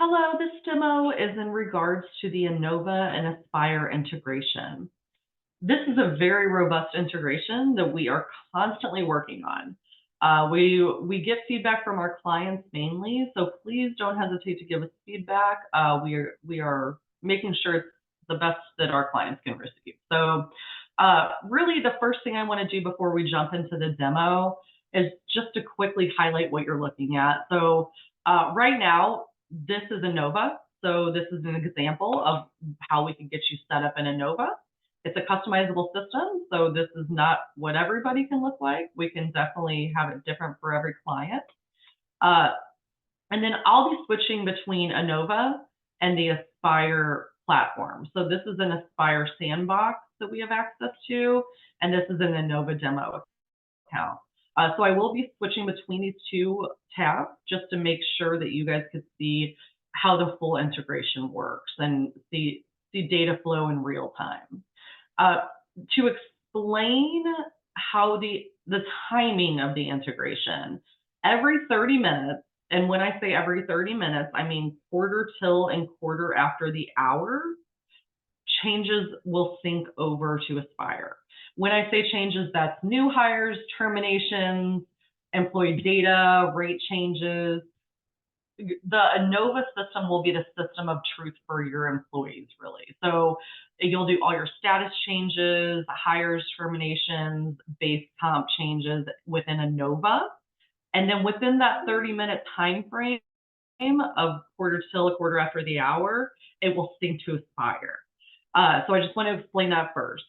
Hello, this demo is in regards to the Inova and Aspire integration. This is a very robust integration that we are constantly working on. We get feedback from our clients mainly, so please don't hesitate to give us feedback. We are making sure it's the best that our clients can receive. So really the first thing I want to do before we jump into the demo is just to quickly highlight what you're looking at. So right now, this is Inova. So this is an example of how we can get you set up in Inova. It's a customizable system, so this is not what everybody can look like. We can definitely have it different for every client. And then I'll be switching between Inova and the Aspire platform. So this is an Aspire sandbox that we have access to, and this is an Inova demo account. So I will be switching between these two tabs just to make sure that you guys could see how the full integration works and see data flow in real time. To explain how the timing of the integration, every 30 minutes, and when I say every 30 minutes, I mean quarter till and quarter after the hour, changes will sync over to Aspire. When I say changes, that's new hires, terminations, employee data, rate changes. The Inova system will be the system of truth for your employees, really. So you'll do all your status changes, hires, terminations, base comp changes within Inova. And then within that 30-minute time frame of quarter till a quarter after the hour, it will sync to Aspire. So I just want to explain that first.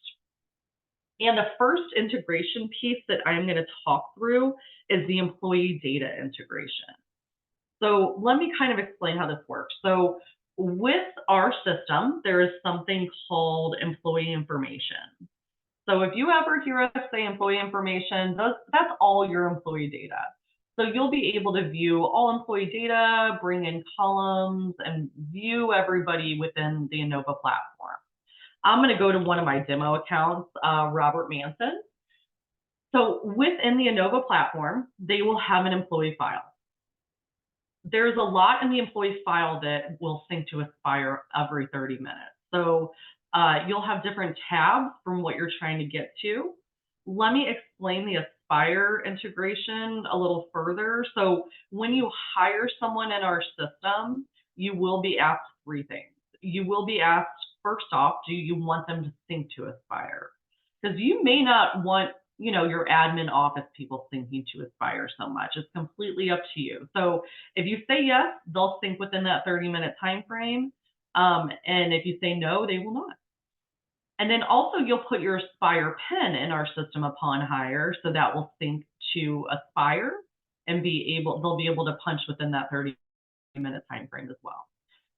And the first integration piece that I'm going to talk through is the employee data integration. So let me kind of explain how this works. So with our system, there is something called employee information. So if you ever hear us say employee information, that's all your employee data. So you'll be able to view all employee data, bring in columns, and view everybody within the Inova platform. I'm going to go to one of my demo accounts, Robert Manson. So within the Inova platform, they will have an employee file. There's a lot in the employee file that will sync to Aspire every 30 minutes. So you'll have different tabs from what you're trying to get to. Let me explain the Aspire integration a little further. So when you hire someone in our system, you will be asked three things. You will be asked, first off, do you want them to sync to Aspire? Because you may not want, your admin office people syncing to Aspire so much. It's completely up to you. So if you say yes, they'll sync within that 30-minute time frame. And if you say no, they will not. And then also you'll put your Aspire PIN in our system upon hire, so that will sync to Aspire and they'll be able to punch within that 30-minute time frame as well.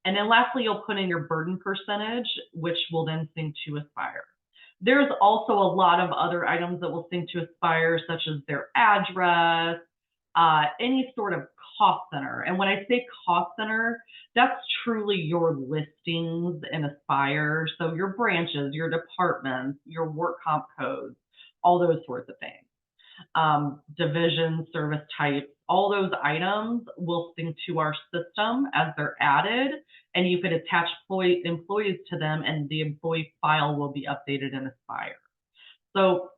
And then lastly, you'll put in your burden percentage, which will then sync to Aspire. There's also a lot of other items that will sync to Aspire, such as their address, any sort of cost center. And when I say cost center, that's truly your listings in Aspire. So your branches, your departments, your work comp codes, all those sorts of things. Division, service types, all those items will sync to our system as they're added, and you could attach employees to them, and the employee file will be updated in Aspire. So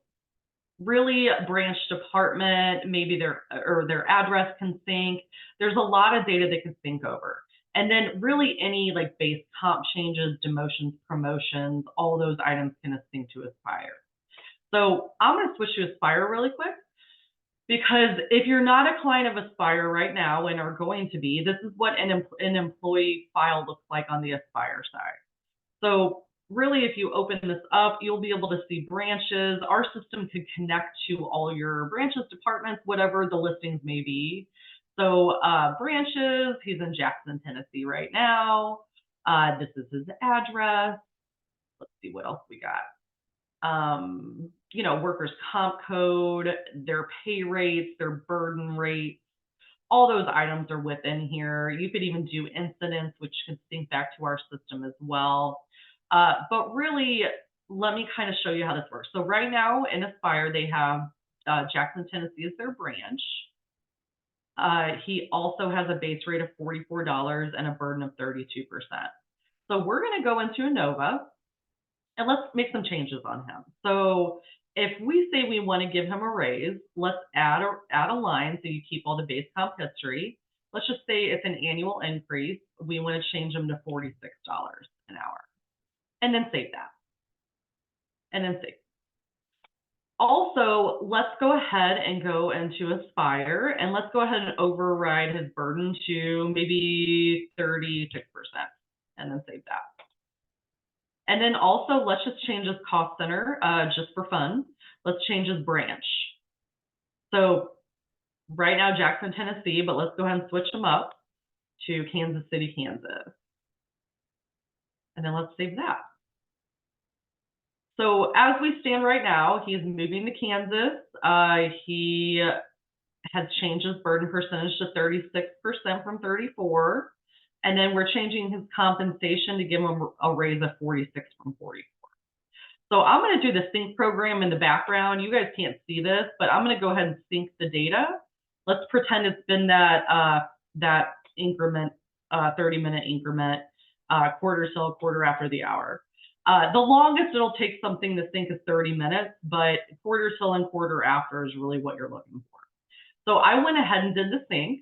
really, branch, department, maybe their address can sync. There's a lot of data that can sync over. And then really any like base comp changes, demotions, promotions, all those items can sync to Aspire. So I'm going to switch to Aspire really quick, because if you're not a client of Aspire right now and are going to be, this is what an employee file looks like on the Aspire side. So really, if you open this up, you'll be able to see branches. Our system could connect to all your branches, departments, whatever the listings may be. So branches, he's in Jackson, Tennessee right now. This is his address. Let's see what else we got. Workers' comp code, their pay rates, their burden rates, all those items are within here. You could even do incidents, which could sync back to our system as well. But really, let me kind of show you how this works. So right now in Aspire, they have Jackson, Tennessee as their branch. He also has a base rate of $44 and a burden of 32%. So we're going to go into Inova and let's make some changes on him. So if we say we want to give him a raise, let's add a line so you keep all the base comp history. Let's just say it's an annual increase. We want to change him to $46 an hour. And then save that. And then save. Also, let's go ahead and go into Aspire, and let's go ahead and override his burden to maybe 36%, and then save that. And then also, let's just change his cost center just for fun. Let's change his branch. So right now, Jackson, Tennessee, but let's go ahead and switch him up to Kansas City, Kansas. And then let's save that. So as we stand right now, he's moving to Kansas. He has changed his burden percentage to 36% from 34. And then we're changing his compensation to give him a raise of 46 from 44. So I'm going to do the sync program in the background. You guys can't see this, but I'm going to go ahead and sync the data. Let's pretend it's been that increment, 30-minute increment, quarter till quarter after the hour. The longest it'll take something to sync is 30 minutes, but quarter till and quarter after is really what you're looking for. So I went ahead and did the sync,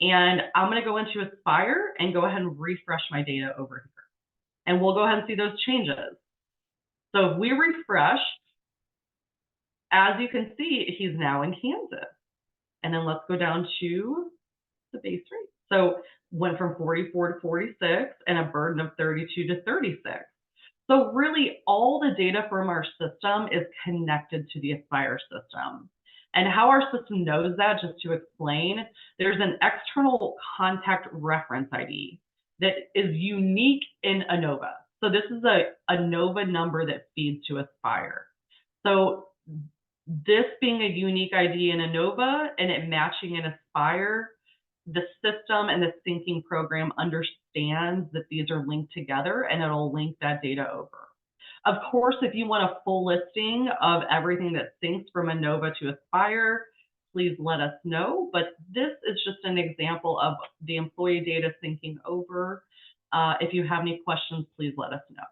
and I'm going to go into Aspire and go ahead and refresh my data over here. And we'll go ahead and see those changes. So if we refresh, as you can see, he's now in Kansas. And then let's go down to the base rate. So went from 44 to 46 and a burden of 32 to 36. So really all the data from our system is connected to the Aspire system. And how our system knows that, just to explain, there's an external contact reference ID that is unique in Inova. So this is a Inova number that feeds to Aspire. So this being a unique ID in Inova and it matching in Aspire, the system and the syncing program understands that these are linked together and it'll link that data over. Of course, if you want a full listing of everything that syncs from Inova to Aspire, please let us know. But this is just an example of the employee data syncing over. If you have any questions, please let us know.